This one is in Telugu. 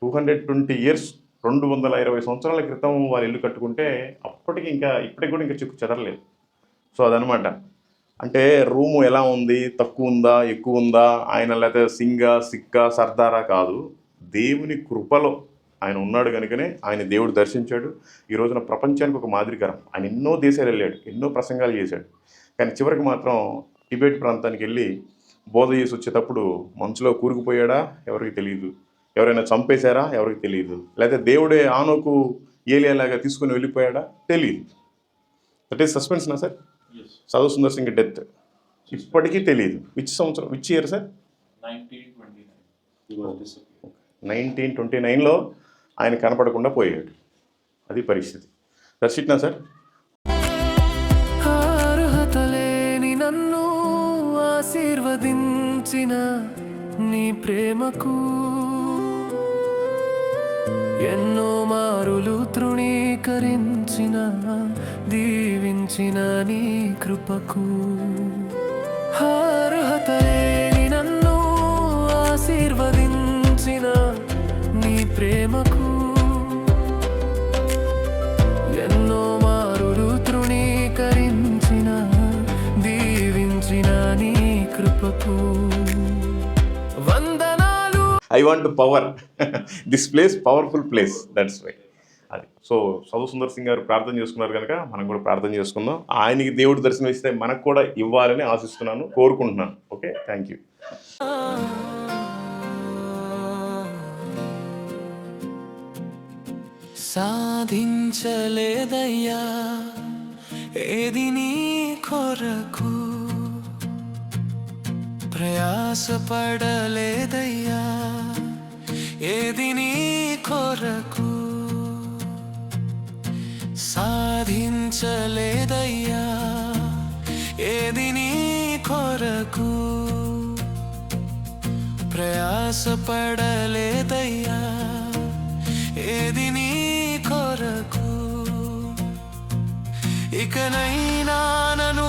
220 ఇయర్స్, 220 సంవత్సరాల క్రితం వాళ్ళు ఇల్లు కట్టుకుంటే అప్పటికి ఇంకా ఇప్పటికి కూడా ఇంకా చిక్కు చెదరలేదు. సో అదనమాట. అంటే రూము ఎలా ఉంది, తక్కువ ఉందా, ఎక్కువ ఉందా, ఆయన లేకపోతే సింగా, సిక్కా, సర్దారా కాదు. దేవుని కృపలో ఆయన ఉన్నాడు కనుకనే ఆయన దేవుడు దర్శించాడు. ఈ రోజున ప్రపంచానికి ఒక మాదిరికరం. ఆయన ఎన్నో దేశాలు వెళ్ళాడు, ఎన్నో ప్రసంగాలు చేశాడు. కానీ చివరికి మాత్రం టిబెట్ ప్రాంతానికి వెళ్ళి బోధ చేసి వచ్చేటప్పుడు మంచులో కూరుకుపోయాడా ఎవరికి తెలియదు, ఎవరైనా చంపేశారా ఎవరికి తెలియదు, లేకపోతే దేవుడే ఆనోకు ఏలియాలాగా తీసుకుని వెళ్ళిపోయాడా తెలియదు. దట్ ఈస్ సస్పెన్స్ నా సార్. సాధు సుందర్ సింగ్ డెత్ ఇప్పటికీ తెలియదు. విచ్ సంవత్సరం, విచ్ ఇయర్ సార్? 1929లో ఆయన కనపడకుండా పోయాడు. అది పరిస్థితి. దట్స్ ఇట్ నా సార్. నన్ను ఆశీర్వదించిన నీ ప్రేమకు ఎన్నో మారులు తృణీకరించిన దీవించిన నీ కృపకు అర్హత లేని నన్ను ఆశీర్వదించిన నీ ప్రేమకు ఎన్నో మారులు తృణీకరించిన దీవించిన నీ కృపకు వందనాలు. I want power. This place powerful place, that's why. అది. సో సాధు సుందర్ సింగ్ గారు ప్రార్థన చేసుకున్నారు కనుక మనం కూడా ప్రార్థన చేసుకుందాం. ఆయనకి దేవుడు దర్శనం ఇస్తే మనకు కూడా ఇవ్వాలని ఆశిస్తున్నాను, కోరుకుంటున్నాను. Okay, thank you. సాధించలేదయ్యా ఏది నీ కొరకు, ప్రయాసపడలేదయ్యా ఏది నీ కొరకు, సాధించలేదయ్యా ఏది నీ కొరకు, ప్రయాసపడలేదయ్యా ఏది నీ కొరకు. ఇకనైనా నన్ను